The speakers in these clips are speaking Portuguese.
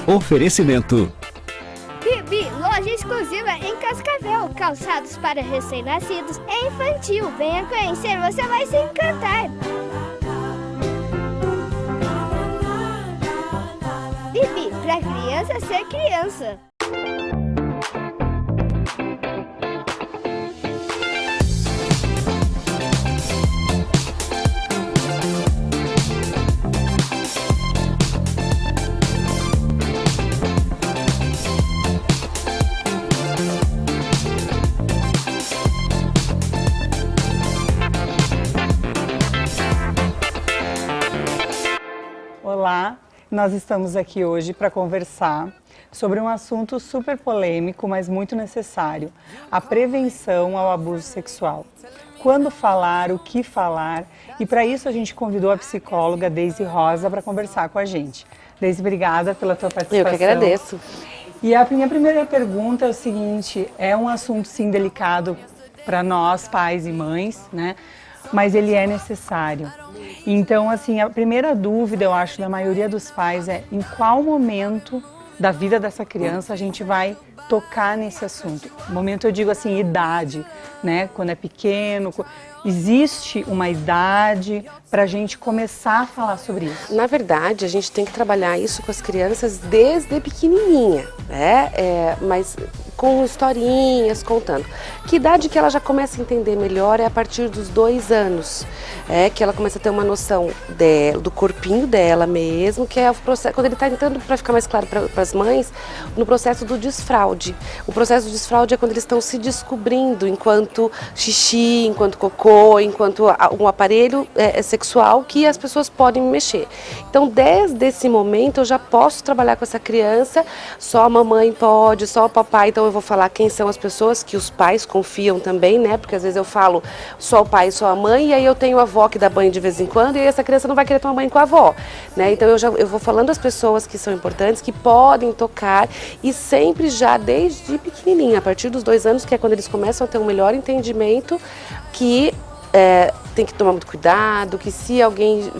Oferecimento. Bibi, loja exclusiva em Cascavel. Calçados para recém-nascidos e infantil. Venha conhecer, você vai se encantar. Bibi, pra criança ser criança. Olá, nós estamos aqui hoje para conversar sobre um assunto super polêmico, mas muito necessário: a prevenção ao abuso sexual. Quando falar, o que falar, e para isso a gente convidou a psicóloga Deise Rosa para conversar com a gente. Deise, obrigada pela tua participação. Eu que agradeço. E a minha primeira pergunta é o seguinte: é um assunto sim delicado para nós, pais e mães, né? Mas ele é necessário. Então, assim, a primeira dúvida, eu acho, da maioria dos pais é em qual momento da vida dessa criança a gente vai tocar nesse assunto. Momento, eu digo assim, idade, né? Quando é pequeno, existe uma idade para a gente começar a falar sobre isso? Na verdade, a gente tem que trabalhar isso com as crianças desde pequenininha, né? Mas com historinhas, contando. Que idade que ela já começa a entender melhor é a partir dos 2 anos, que ela começa a ter uma noção do corpinho dela mesmo, que é o processo, quando ele está entrando, para ficar mais claro para as mães, no processo do desfraude. O processo do desfraude é quando eles estão se descobrindo enquanto xixi, enquanto cocô, enquanto um aparelho sexual que as pessoas podem mexer. Então, desde esse momento, eu já posso trabalhar com essa criança, só a mamãe pode, só o papai. Então, eu vou falar quem são as pessoas que os pais confiam também, né? Porque às vezes eu falo só o pai e só a mãe, e aí eu tenho a avó que dá banho de vez em quando, e aí essa criança não vai querer tomar banho com a avó, né? Então, eu vou falando as pessoas que são importantes, que podem tocar, e sempre já desde pequenininha, a partir dos 2 anos, que é quando eles começam a ter um melhor entendimento, que tem que tomar muito cuidado, que se alguém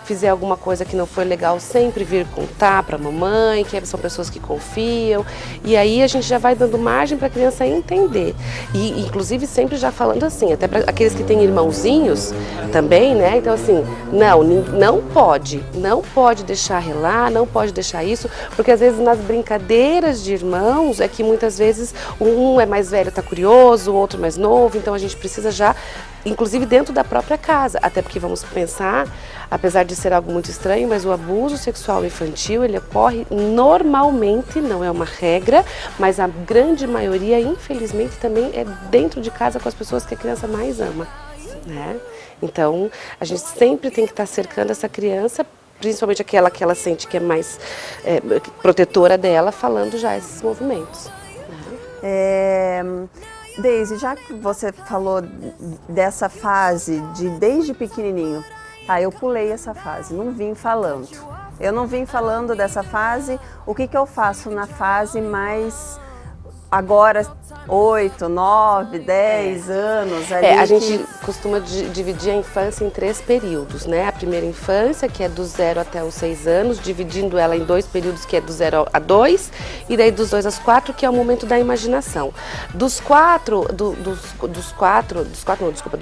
fizer alguma coisa que não foi legal, sempre vir contar para a mamãe, que são pessoas que confiam, e aí a gente já vai dando margem para a criança entender, e inclusive sempre já falando assim, até para aqueles que têm irmãozinhos também, né? Então assim, não pode deixar relar, não pode deixar isso, porque às vezes nas brincadeiras de irmãos é que muitas vezes um é mais velho, está curioso, o outro mais novo, então a gente precisa já, inclusive dentro da própria casa, até porque vamos pensar, apesar de ser algo muito estranho, mas o abuso sexual infantil, ele ocorre normalmente, não é uma regra, mas a grande maioria, infelizmente, também é dentro de casa com as pessoas que a criança mais ama, né? Então, a gente sempre tem que estar cercando essa criança, principalmente aquela que ela sente que é mais protetora dela, falando já esses movimentos. Né? Deise, já que você falou dessa fase de desde pequenininho, eu pulei essa fase, não vim falando. Eu não vim falando dessa fase, o que eu faço na fase mais agora 8, 9, 10 anos. Ali a gente costuma dividir a infância em 3 períodos, né? A primeira infância, que é do 0 até os 6 anos, dividindo ela em 2 períodos, que é do 0 a 2, e daí dos 2 aos 4, que é o momento da imaginação. Dos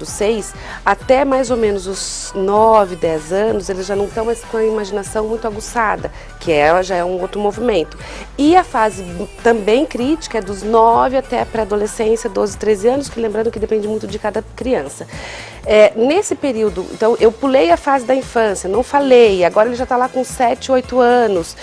6 até mais ou menos os 9, 10 anos, eles já não estão mais com a imaginação muito aguçada, que ela já é um outro movimento. E a fase também crítica é dos 9 até a pré-adolescência, 12, 13 anos, que lembrando que depende muito de cada criança. Nesse período, então, eu pulei a fase da infância, não falei, agora ele já está lá com 7, 8 anos,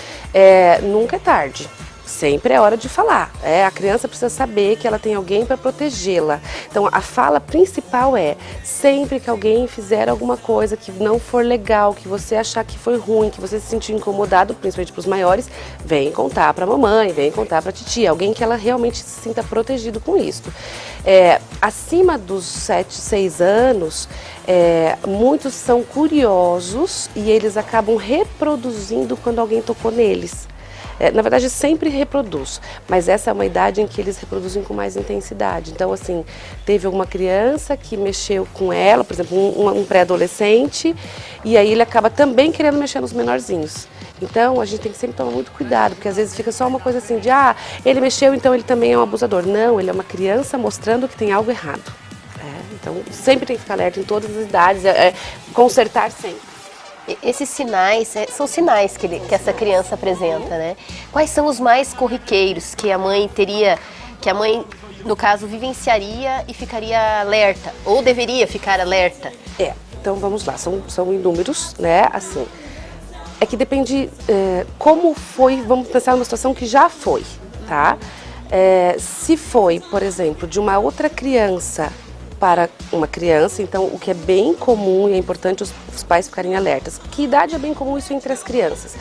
nunca é tarde. Sempre é hora de falar. A criança precisa saber que ela tem alguém para protegê-la. Então, a fala principal é: sempre que alguém fizer alguma coisa que não for legal, que você achar que foi ruim, que você se sentiu incomodado, principalmente para os maiores, vem contar para a mamãe, vem contar para a titia, alguém que ela realmente se sinta protegido com isso. Acima dos 7, 6 anos, muitos são curiosos e eles acabam reproduzindo quando alguém tocou neles. Na verdade, sempre reproduz, mas essa é uma idade em que eles reproduzem com mais intensidade. Então, assim, teve alguma criança que mexeu com ela, por exemplo, um pré-adolescente, e aí ele acaba também querendo mexer nos menorzinhos. Então, a gente tem que sempre tomar muito cuidado, porque às vezes fica só uma coisa assim de, ele mexeu, então ele também é um abusador. Não, ele é uma criança mostrando que tem algo errado. Então, sempre tem que ficar alerta em todas as idades, consertar sempre. Esses sinais, são sinais que essa criança apresenta, né? Quais são os mais corriqueiros que a mãe teria, que a mãe, no caso, vivenciaria e ficaria alerta, ou deveria ficar alerta? Então vamos lá, são inúmeros, né? Assim, é que depende como foi, vamos pensar numa situação que já foi, tá? Se foi, por exemplo, de uma outra criança para uma criança, então o que é bem comum e é importante os pais ficarem alertas. Que idade é bem comum isso entre as crianças?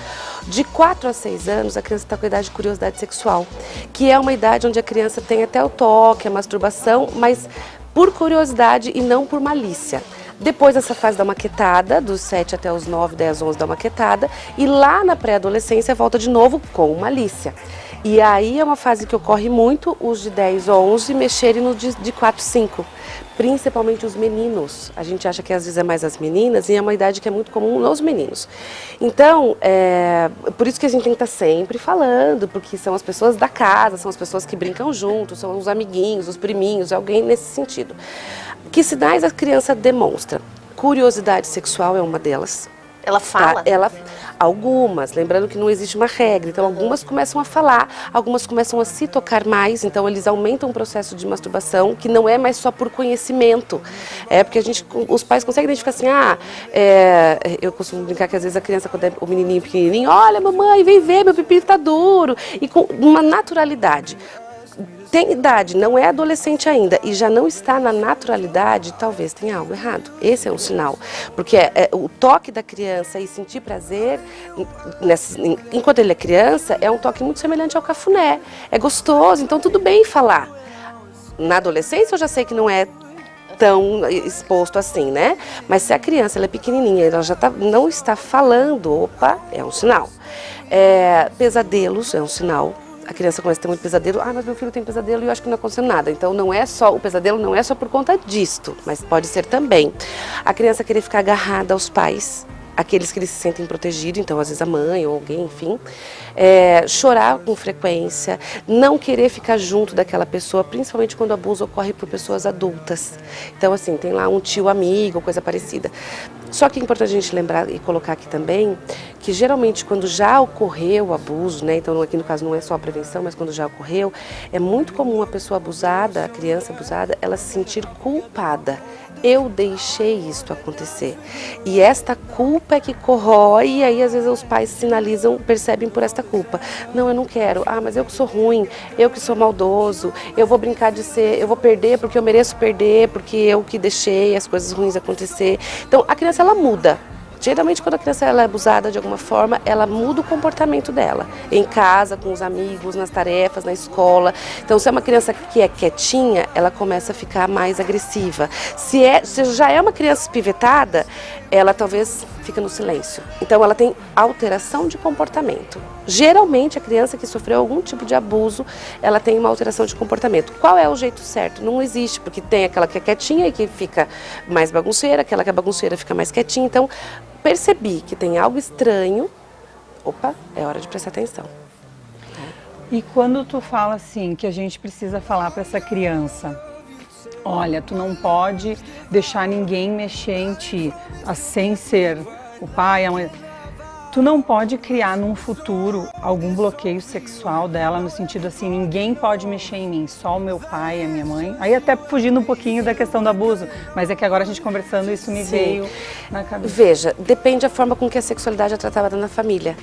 De 4 a 6 anos, a criança está com a idade de curiosidade sexual, que é uma idade onde a criança tem até o toque, a masturbação, mas por curiosidade e não por malícia. Depois dessa fase da maquetada, dos 7 até os 9, 10, 11 da maquetada, e lá na pré-adolescência volta de novo com malícia. E aí é uma fase que ocorre muito os de 10, 11 mexerem no de 4, 5. Principalmente os meninos. A gente acha que às vezes é mais as meninas e é uma idade que é muito comum nos meninos. Então, por isso que a gente tem que estar sempre falando, porque são as pessoas da casa, são as pessoas que brincam juntos, são os amiguinhos, os priminhos, alguém nesse sentido. Que sinais a criança demonstra? Curiosidade sexual é uma delas. Ela fala? Tá? Algumas, lembrando que não existe uma regra, então algumas começam a falar, algumas começam a se tocar mais, então eles aumentam o processo de masturbação, que não é mais só por conhecimento, porque os pais conseguem identificar assim, eu costumo brincar que às vezes a criança, quando é o menininho pequenininho, olha mamãe, vem ver, meu pipi tá duro, e com uma naturalidade. Tem idade, não é adolescente ainda e já não está na naturalidade, talvez tenha algo errado. Esse é um sinal, porque o toque da criança e sentir prazer, enquanto ele é criança, é um toque muito semelhante ao cafuné. É gostoso, então tudo bem falar. Na adolescência eu já sei que não é tão exposto assim, né? Mas se a criança ela é pequenininha, ela já não está falando, é um sinal. Pesadelos é um sinal. A criança começa a ter muito pesadelo, mas meu filho tem pesadelo e eu acho que não aconteceu nada. Então o pesadelo não é só por conta disto, mas pode ser também. A criança querer ficar agarrada aos pais, aqueles que eles se sentem protegidos, então às vezes a mãe ou alguém, enfim. Chorar com frequência, não querer ficar junto daquela pessoa, principalmente quando o abuso ocorre por pessoas adultas. Então assim, tem lá um tio amigo, coisa parecida. Só que é importante a gente lembrar e colocar aqui também que geralmente quando já ocorreu o abuso, né, então aqui no caso não é só a prevenção, mas quando já ocorreu, é muito comum a pessoa abusada, a criança abusada, ela se sentir culpada. Eu deixei isto acontecer. E esta culpa é que corrói, e aí às vezes os pais sinalizam, percebem por esta culpa. Não, eu não quero. Mas eu que sou ruim, eu que sou maldoso, eu vou brincar de ser, eu vou perder porque eu mereço perder, porque eu que deixei as coisas ruins acontecer. Então a criança ela muda. Geralmente quando a criança ela é abusada de alguma forma, ela muda o comportamento dela. Em casa, com os amigos, nas tarefas, na escola. Então se é uma criança que é quietinha, ela começa a ficar mais agressiva. Se já é uma criança espivetada, ela talvez fica no silêncio. Então ela tem alteração de comportamento. Geralmente a criança que sofreu algum tipo de abuso, ela tem uma alteração de comportamento. Qual é o jeito certo? Não existe, porque tem aquela que é quietinha e que fica mais bagunceira, aquela que é bagunceira fica mais quietinha. Então percebi que tem algo estranho, é hora de prestar atenção. E quando tu fala assim, que a gente precisa falar para essa criança, olha, tu não pode deixar ninguém mexer em ti, sem ser o pai, a mãe. Tu não pode criar num futuro algum bloqueio sexual dela, no sentido assim, ninguém pode mexer em mim, só o meu pai e a minha mãe. Aí até fugindo um pouquinho da questão do abuso, mas é que agora a gente conversando, isso me veio na cabeça. Veja, depende da forma com que a sexualidade é tratada na família.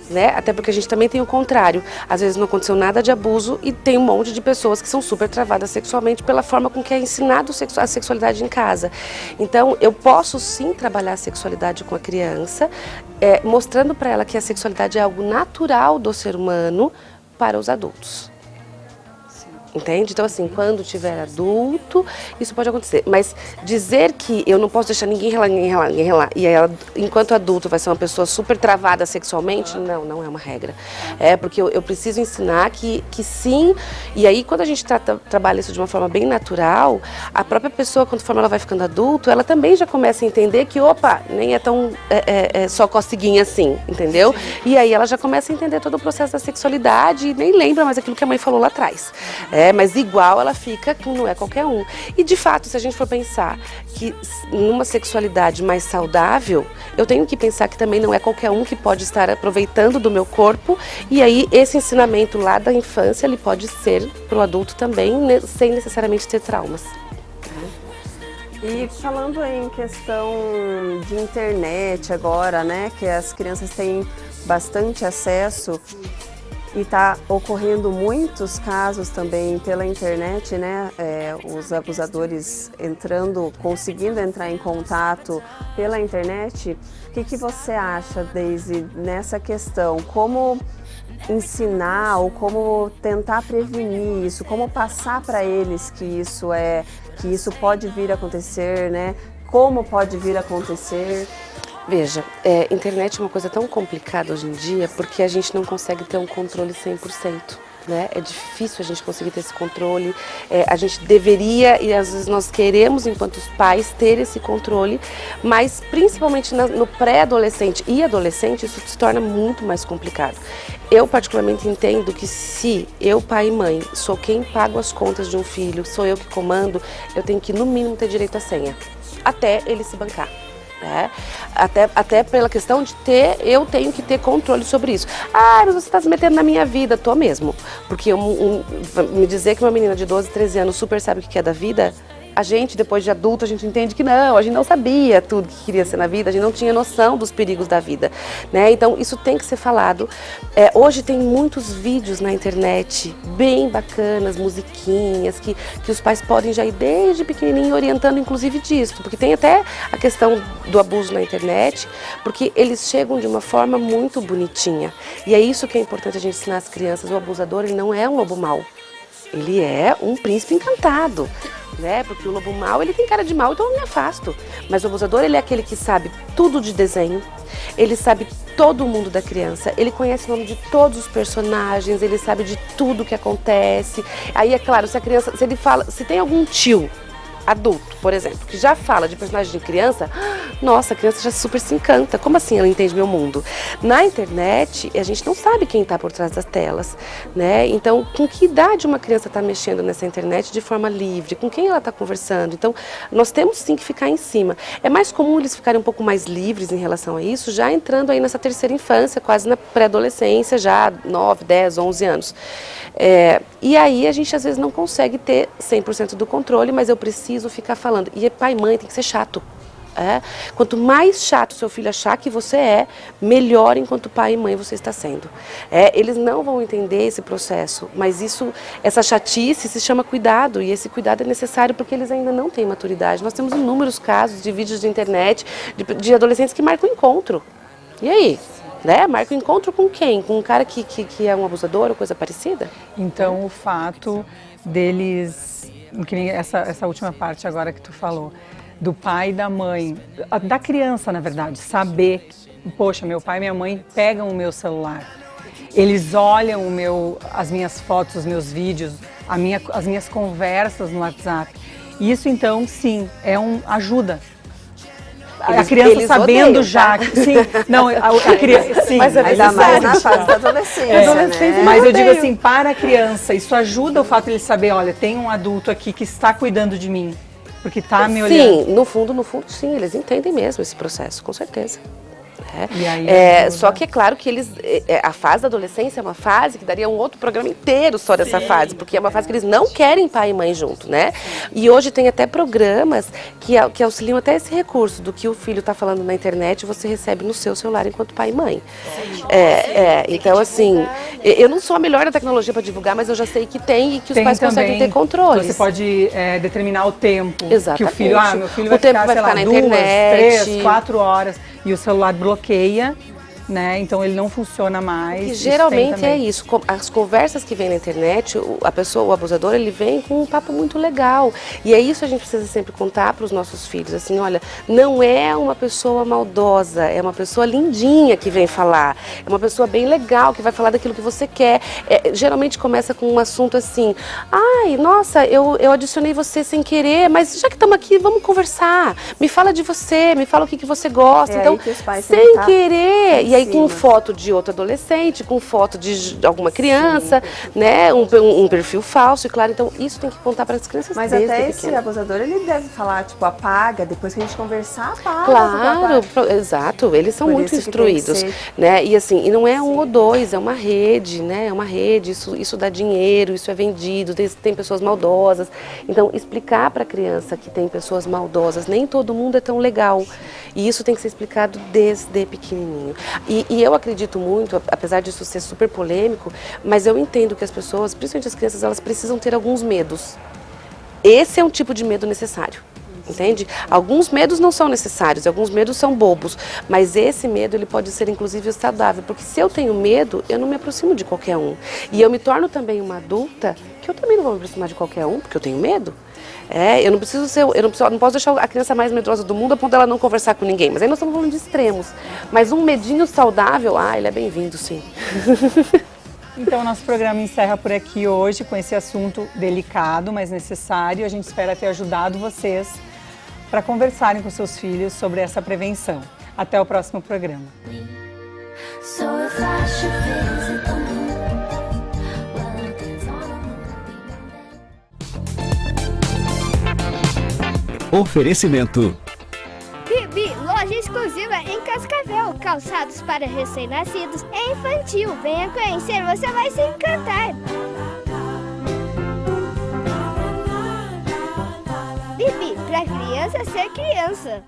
Né? Até porque a gente também tem o contrário. Às vezes não aconteceu nada de abuso e tem um monte de pessoas que são super travadas sexualmente pela forma com que é ensinado a sexualidade em casa. Então, eu posso sim trabalhar a sexualidade com a criança, mostrando para ela que a sexualidade é algo natural do ser humano para os adultos. Entende? Então, assim, quando tiver adulto, isso pode acontecer. Mas dizer que eu não posso deixar ninguém relar, e ela, enquanto adulto, vai ser uma pessoa super travada sexualmente, não é uma regra. É porque eu preciso ensinar que sim, e aí quando a gente trabalha isso de uma forma bem natural, a própria pessoa, conforme ela vai ficando adulto, ela também já começa a entender que, opa, nem é tão só coceguinha assim, entendeu? E aí ela já começa a entender todo o processo da sexualidade e nem lembra mais aquilo que a mãe falou lá atrás. Mas igual ela fica, não é qualquer um. E de fato, se a gente for pensar que numa sexualidade mais saudável, eu tenho que pensar que também não é qualquer um que pode estar aproveitando do meu corpo, e aí esse ensinamento lá da infância, ele pode ser para o adulto também, sem necessariamente ter traumas. E falando em questão de internet agora, né, que as crianças têm bastante acesso, e está ocorrendo muitos casos também pela internet, né? Os abusadores conseguindo entrar em contato pela internet. O que você acha, Daisy, nessa questão? Como ensinar ou como tentar prevenir isso? Como passar para eles que isso pode vir a acontecer, né? Como pode vir a acontecer? Veja, internet é uma coisa tão complicada hoje em dia porque a gente não consegue ter um controle 100%. Né? É difícil a gente conseguir ter esse controle, a gente deveria e às vezes nós queremos, enquanto os pais, ter esse controle, mas principalmente no pré-adolescente e adolescente isso se torna muito mais complicado. Eu particularmente entendo que se eu, pai e mãe, sou quem pago as contas de um filho, sou eu que comando, eu tenho que no mínimo ter direito à senha, até ele se bancar. Até pela questão de eu tenho que ter controle sobre isso. Ah, mas você está se metendo na minha vida. Tô mesmo. Porque me dizer que uma menina de 12, 13 anos super sabe o que é da vida, a gente, depois de adulto, a gente entende que não, a gente não sabia tudo que queria ser na vida, a gente não tinha noção dos perigos da vida, né? Então, isso tem que ser falado. Hoje tem muitos vídeos na internet, bem bacanas, musiquinhas, que os pais podem já ir desde pequenininho orientando, inclusive, disso. Porque tem até a questão do abuso na internet, porque eles chegam de uma forma muito bonitinha. E é isso que é importante a gente ensinar as crianças. O abusador, ele não é um lobo mau. Ele é um príncipe encantado. Né? Porque o lobo mau, ele tem cara de mau, então eu me afasto. Mas o abusador, ele é aquele que sabe tudo de desenho, ele sabe todo o mundo da criança, ele conhece o nome de todos os personagens, ele sabe de tudo que acontece. Aí é claro, se tem algum tio adulto, por exemplo, que já fala de personagem de criança, nossa, a criança já super se encanta. Como assim ela entende meu mundo? Na internet, a gente não sabe quem está por trás das telas, né? Então, com que idade uma criança está mexendo nessa internet de forma livre? Com quem ela está conversando? Então, nós temos sim que ficar em cima. É mais comum eles ficarem um pouco mais livres em relação a isso, já entrando aí nessa terceira infância, quase na pré-adolescência, já 9, 10, 11 anos. E aí a gente às vezes não consegue ter 100% do controle, mas eu preciso ficar falando. E pai e mãe tem que ser chato. Quanto mais chato seu filho achar que você melhor enquanto pai e mãe você está sendo. Eles não vão entender esse processo, mas essa chatice se chama cuidado, e esse cuidado é necessário porque eles ainda não têm maturidade. Nós temos inúmeros casos de vídeos de internet de adolescentes que marcam encontro. E aí? Marca o encontro com quem? Com um cara que é um abusador ou coisa parecida? Então o fato deles, que nem essa última parte agora que tu falou, do pai e da mãe, da criança na verdade, saber, poxa, meu pai e minha mãe pegam o meu celular, eles olham as minhas fotos, os meus vídeos, as minhas conversas no WhatsApp. Isso então sim, ajuda. A criança sabendo odeiam, já, tá? Sim, não, a criança, sim, mas ainda mais na fase da adolescência, né? Mas eu digo assim, para a criança, isso ajuda o fato de ele saber, olha, tem um adulto aqui que está cuidando de mim, porque está me olhando. Sim, no fundo, sim, eles entendem mesmo esse processo, com certeza. E aí, só que é claro que a fase da adolescência é uma fase que daria um outro programa inteiro só dessa fase, porque é uma fase que eles não querem pai e mãe junto, né? E hoje tem até programas que auxiliam até esse recurso do que o filho está falando na internet, você recebe no seu celular enquanto pai e mãe. Então assim, eu não sou a melhor da tecnologia para divulgar, mas eu já sei que tem e que os pais conseguem ter controle. Você pode determinar o tempo. Exatamente. Que o filho, meu filho vai ficar, sei lá, 2, 3, 4 horas. E o celular bloqueia né? Então ele não funciona mais. Porque Isso geralmente tem é também. isso. As conversas que vem na internet, a pessoa, o abusador, ele vem com um papo muito legal. E é isso que a gente precisa sempre contar para os nossos filhos. Assim, olha, não é uma pessoa maldosa, é uma pessoa lindinha que vem falar. É uma pessoa bem legal que vai falar daquilo que você quer. Geralmente começa com um assunto assim: ai, nossa, eu adicionei você sem querer, mas já que estamos aqui, vamos conversar. Me fala de você, me fala o que você gosta. É então, aí que os pais têm que sem estar querer. em E aí com cima. foto de outro adolescente, com foto de alguma criança, né? Um perfil falso, e claro, então isso tem que contar para as crianças Mas desde até esse pequena. abusador, ele deve falar, tipo, apaga, depois que a gente conversar, apaga. Claro, apaga. exato, eles são Por muito isso que tem que instruídos, ser- né? E assim, e não é um ou dois, é uma rede, né? É uma rede, isso dá dinheiro, isso é vendido, tem pessoas maldosas. Então, explicar para a criança que tem pessoas maldosas, nem todo mundo é tão legal. E isso tem que ser explicado desde pequenininho. E eu acredito muito, apesar disso ser super polêmico, mas eu entendo que as pessoas, principalmente as crianças, elas precisam ter alguns medos. Esse é um tipo de medo necessário. Entende? Alguns medos não são necessários, alguns medos são bobos, mas esse medo ele pode ser inclusive saudável, porque se eu tenho medo, eu não me aproximo de qualquer um. E eu me torno também uma adulta que eu também não vou me aproximar de qualquer um, porque eu tenho medo. Eu não preciso ser, não posso deixar a criança mais medrosa do mundo a ponto dela não conversar com ninguém, mas aí nós estamos falando de extremos. Mas um medinho saudável, ele é bem-vindo, sim. Então, o nosso programa encerra por aqui hoje com esse assunto delicado, mas necessário. A gente espera ter ajudado vocês para conversarem com seus filhos sobre essa prevenção. Até o próximo programa. So if I should visit the moon, well, I'll dance on a moonbeam. Oferecimento. Bibi, loja exclusiva em Cascavel, calçados para recém-nascidos e infantil. Venha conhecer, você vai se encantar. Bibi, pra criança ser criança.